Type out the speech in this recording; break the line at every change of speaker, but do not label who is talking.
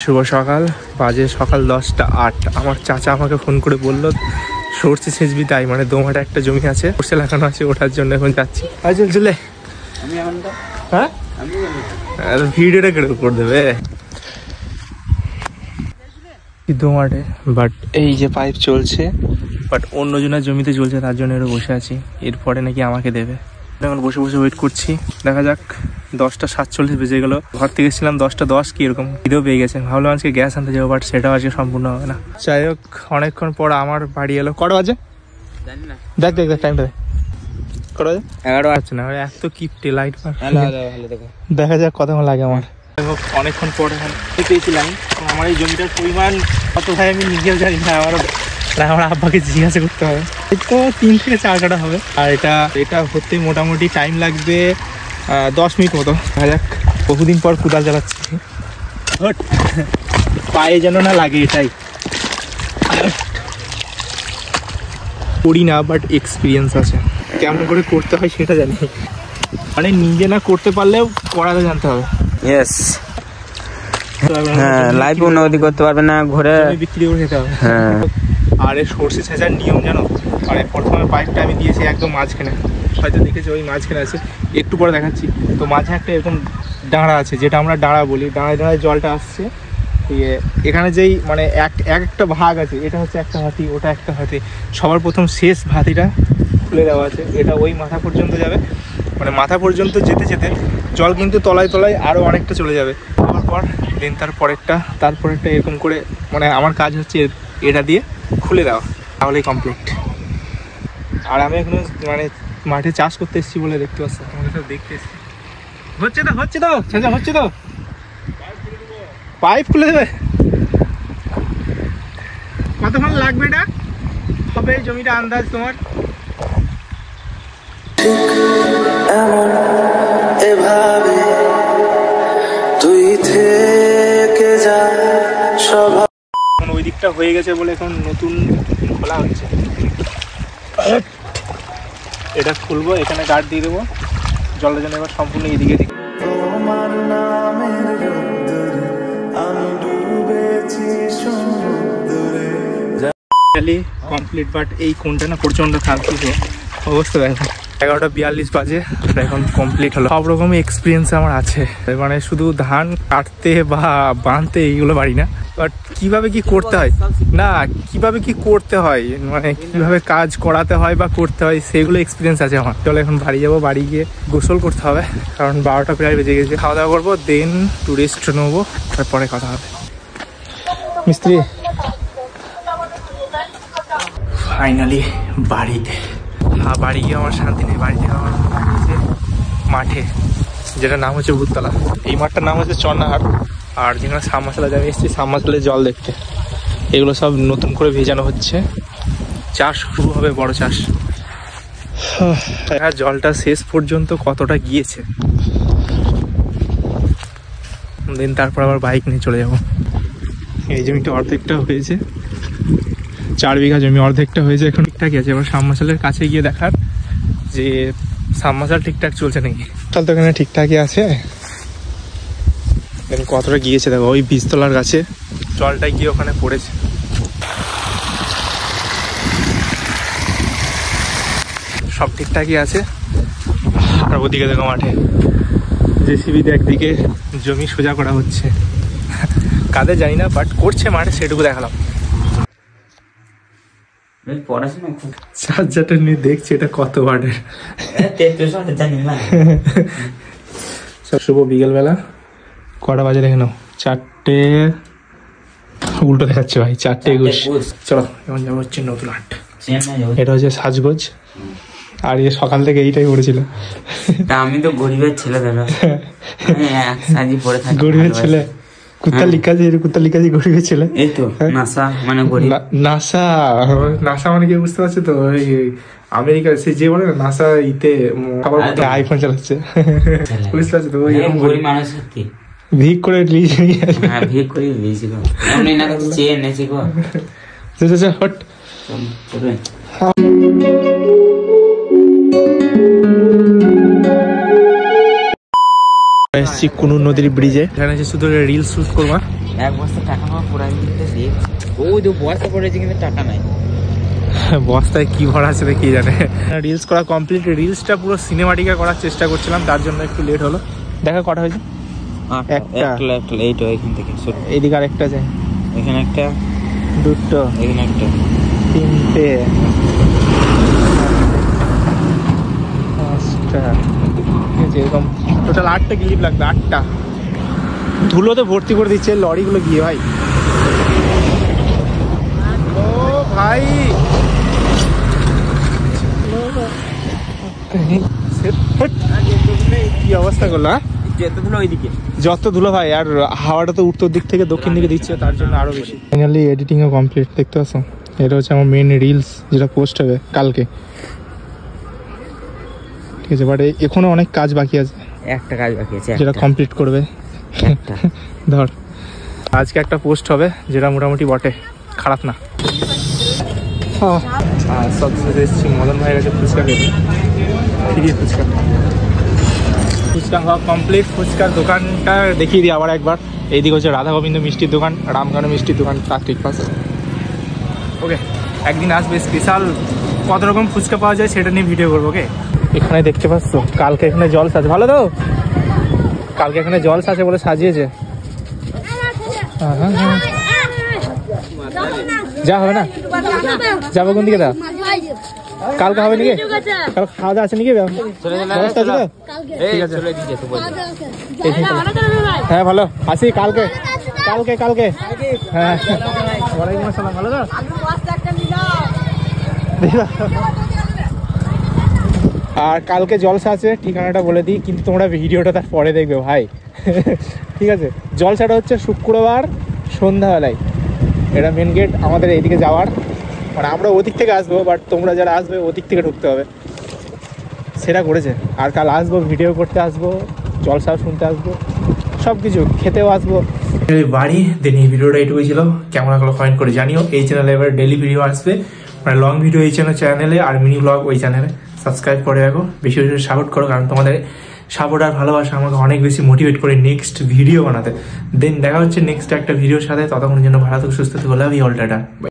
শুভ সকাল, বাজে সকাল 10:08। আমার চাচা আমাকে ফোন করে বললো সর্ষে সেচবি, তাই মানে দোমাটা একটা জমি আছে, সর্ষে লাগানো আছে, ওঠার জন্য এখন যাচ্ছি। চলে হ্যাঁ ভিডিওটা কেটে করে দেবে দোমাটে। বাট এই যে পাইপ চলছে, বাট অন্যজনের জমিতে চলছে, তার জন্য এরও বসে আছি। এরপরে নাকি আমাকে দেবে। এখন বসে বসে ওয়েট করছি, দেখা যাক। 10:47 বেজে গেল। ঘর থেকে এসেছিলাম 10:10 কি এরকম। খিদেও পেয়ে গেছে, ভাবলাম আজকে গ্যাস আনতে যাবো, বাট সেটাও আজকে সম্পূর্ণ হবে না। যাই হোক, অনেকক্ষণ পর আমার বাড়ি এলো। কটা বাজে দেখ দেখ দেখ টাইমটা, কটা বাজে? 11 বাজছে না, এত কিপটে লাইট মার। দেখা যাক কতক্ষণ লাগে আমার। অনেকক্ষণ পর এখন পেয়েছিলাম। আমার এই জমিটার পরিমাণ কত ভাই আমি নিজেও জানি না, আমার আব্বাকে জিজ্ঞাসা করতে হবে। তো 3 থেকে 4 কাটা হবে। আর এটা হতে মোটামুটি টাইম লাগবে 10 মিনিট মতো। দেখা যাক, বহুদিন পর কুদাল চালাচ্ছি, পায়ে যেন না লাগে, এটাই করি না, বাট এক্সপিরিয়েন্স আছে। কেমন করে করতে হয় সেটা জানি, মানে নিজে না করতে পারলেও করাতে জানতে হবে। ইয়েস, হ্যাঁ, লাইফ উন্নতি করতে পারবে না, ঘরে বিক্রি করে খেতে হবে। হ্যাঁ, আর এই সর্ষে ছেঁচার নিয়ম জানো? আর প্রথমে পাইপটা আমি দিয়েছি একদম মাঝখানে, হয়তো দেখেছি ওই মাঝখানে আছে, একটু পরে দেখাচ্ছি। তো মাঝে একটা এরকম ডাঁড়া আছে, যেটা আমরা ডাঁড়া বলি। ডাঁড়ায় জলটা আসছে। এখানে যেই মানে একটা ভাগ আছে, এটা হচ্ছে একটা হাতি, ওটা একটা হাতি। সবার প্রথম শেষ ভাতিটা খুলে দেওয়া আছে, এটা ওই মাথা পর্যন্ত যাবে। মানে মাথা পর্যন্ত যেতে যেতে জল কিন্তু তলায় তলায় আরও অনেকটা চলে যাবে। তারপর দিন তারপরেরটা এরকম করে, মানে আমার কাজ হচ্ছে এটা দিয়ে খুলে দেওয়া, তাহলেই কমপ্লিট। আর আমি এখন মানে মাঠে চাষ করতে এসেছি বলে দেখতে পাচ্ছি, আমাদের সব দেখতে এসেছি। হচ্ছে তো ছেঁচা হচ্ছে তো, পাইপ খুলে দেবে। কতক্ষণ লাগবে এটা হবে এই জমিটা আন্দাজ তোমার? এভাবে তুই থেকে যা সব। এখন ওই দিকটা হয়ে গেছে বলে এখন নতুন খোলা হচ্ছে। এটা খুলবো, এখানে গার্ড দিয়ে দেবো, জলটা যেন এবার সম্পূর্ণ এদিকে দিকে। তোমার নামের রোদ্দুরে আমি ডুবেছি সমুদ্রে। কমপ্লিট, বাট এই কোনটা না প্রচন্ড খারাপ অবস্থা। দেখো 11:42 বাজে, এখন কমপ্লিট হলো। সব রকমই এক্সপিরিয়েন্স আমার আছে, মানে শুধু ধান কাটতে বা বাঁধতে এইগুলো পারি না, বাট কিভাবে কি করতে হয় না, কিভাবে কি করতে হয়, মানে কিভাবে কাজ করাতে হয় বা করতে হয়, সেগুলো এক্সপিরিয়েন্স আছে আমার। চলো এখন বাড়ি যাবো, বাড়ি গিয়ে গোসল করতে হবে, কারণ 12টা প্রায় বেজে গেছে। খাওয়া দাওয়া করবো, দেন একটু রেস্ট নেবো, তারপরে কথা হবে। মিস্ত্রি ফাইনালি বাড়িতে। বাড়ি গিয়ে আমার শান্তি নেই। বাড়ি থেকে আমার মাঠে, যেটার নাম হচ্ছে ভূতলা। এই মাঠটার নাম হচ্ছে চন্নাহাট। আর যেখানে সাবমার্সেলে যাবে এসেছি, সাবমার্সেলে জল দেখতে। এগুলো সব নতুন করে ভেজানো হচ্ছে, চাষ শুরু হবে, বড় চাষ। জলটা শেষ পর্যন্ত কতটা গিয়েছে, দিন তারপর আবার বাইক নিয়ে চলে যাব। এই জমিটা অর্ধেকটা হয়েছে, 4 বিঘা জমি, অর্ধেকটা হয়েছে, এখন ঠিকঠাকই আছে। এবার সাবমার্সেলের কাছে গিয়ে দেখার যে সাবমার্সেল ঠিকঠাক চলছে নাকি। তাহলে তো এখানে ঠিকঠাকই আছে, কতটা গিয়েছে দেখো। ওই বীজতলার কাছে জলটা গিয়ে ওখানে পড়েছে। সব ঠিকঠাকই আছে। আর ওদিকে দেখো মাঠে জেসিবি দিয়ে একদিকে জমি সোজা করা হচ্ছে, কাদের জানি না, বাট করছে মাঠে, সেটুকু দেখালাম। চার্জারটা নিয়ে দেখছি এটা কত ওয়াটের। শুভ বিকেলবেলা, কটা বাজে দেখে নাও? 4টে উল্টো দেখাচ্ছে ভাই, 4:21। চলো এখন যাবো হচ্ছে নতুন হাট। এটা হচ্ছে সাজগোজ। আর এ সকাল থেকে এইটাই পড়েছিল।
আমি তো গরিবের ছেলে,
গরিবের ছেলে, কুত্তা লিখাছি গরিবের ছেলে।
এই তো নাসা মানে গরিব।
নাসা মানে কি বুঝতে পারছো তো? ওই আমেরিকার সে যে বলে না নাসা, ইতে আইফোন চালাচ্ছে, বুঝতে পারছো তো? ওই
গরিব মানুষ
ভিক করে
ভিক করে লিয়েছি গো, এমনি না চেয়ে এনেছি গো।
হট এসছি কুনুর নদীর ব্রিজে। এখানে শুধু রিলস শুট করবা,
এক বস্তা টাকা আমার পুরাই দিতে দিয়ে ওই তো বস্তা পড়েছে কিন্তু টাকা নাই।
বস্তায় কি ভরা আছে দেখি জানে। রিলস করা কমপ্লিট, রিলসটা পুরো সিনেমাটিকা করার চেষ্টা করছিলাম, তার জন্য একটু লেট হলো। দেখা কটা হয়েছে? একটা
এইটা এখান থেকে
এইদিকে আর একটা আছে,
এখানে একটা,
দুটো,
এখানে একটা,
তিনটে, পাঁচটা, এরকম টোটাল 8টা ক্লিপ লাগবে। 8টা ধুলোতে ভর্তি করে দিচ্ছে লরিগুলো গিয়ে ভাই। ও ভাই কি অবস্থা করলো? যত ধুলো ভাই, আর হাওয়াটা তো উত্তর দিক থেকে দক্ষিণ দিকে দিচ্ছে, তার জন্য আরো বেশি। ফাইনালি এডিটিংও কমপ্লিট, দেখতে পাচ্ছ? এটা হচ্ছে আমার মেন রিলস, যেটা পোস্ট হবে কালকে, ঠিক আছে? বাট এখনো অনেক কাজ বাকি আছে,
একটা কাজ বাকি আছে
যেটা কমপ্লিট করবে। ধর আজকে একটা পোস্ট হবে যেটা মোটামুটি বটে, খারাপ না। সব শেষে এসেছি মদন ভাইয়ের কাছে ফুচকা খেতে। ঠিকই ফুচকা হওয়া কমপ্লিট। ফুচকার দোকানটা দেখিয়ে দিই আবার একবার। এইদিকে হচ্ছে রাধা গোবিন্দ মিষ্টির দোকান, রামকানো মিষ্টির দোকান, তার ঠিক পাশে। ওকে, একদিন আসবে স্পেশাল কত রকম ফুচকা পাওয়া যায় সেটা নিয়ে ভিডিও করবো। ওকে, এখানে দেখতে পাচ্ছ কালকে এখানে জলস আছে, ভালো তো? কালকে এখানে জলস আছে বলে সাজিয়েছে। যা হবে না, যাবো কোন দিকে? দা কালকে হবে নাকি? কালকে খাওয়া দাওয়া আছে নাকি? ব্যবস্থা আছে তো? ঠিক আছে, হ্যাঁ ভালো, আসি কালকে। কালকে কালকে হ্যাঁ, ওয়ালাইকুম আসসালাম। ভালো তো? আর কালকে জলসা আছে, ঠিকানাটা বলে দিই, কিন্তু তোমরা ভিডিওটা তার পরে দেখবে ভাই। ঠিক আছে, জলসাটা হচ্ছে শুক্রবার সন্ধ্যাবেলায়। এটা মেন গেট আমাদের এইদিকে যাওয়ার, মানে আমরা ওদিক থেকে আসবো, বাট তোমরা যারা আসবে ওদিক থেকে ঢুকতে হবে, সেটা করেছে। আর কাল আসবো, ভিডিও করতে আসবো, জলসাও শুনতে আসবো, সব কিছু খেতেও আসবো। বাড়ি দেন এই ভিডিওটা এটুকুই ছিল। কেমন লাগলো কমেন্ট করে জানিও। এই চ্যানেলে এবার ডেলি ভিডিও আসবে, মানে লং ভিডিও এই চ্যানেলে, আর মিনি ব্লগ ওই চ্যানেলে। সাবস্ক্রাইব করে রাখো, বেশি বেশি সাপোর্ট করো, কারণ তোমাদের সাপোর্ট আর ভালোবাসা আমাকে অনেক বেশি মোটিভেট করে নেক্সট ভিডিও বানাতে। দেন দেখা হচ্ছে নেক্সট একটা ভিডিওর সাথে। ততক্ষণের জন্য ভালো থেকো, সুস্থ থেকো, লাভ ইউ অল, টাটা।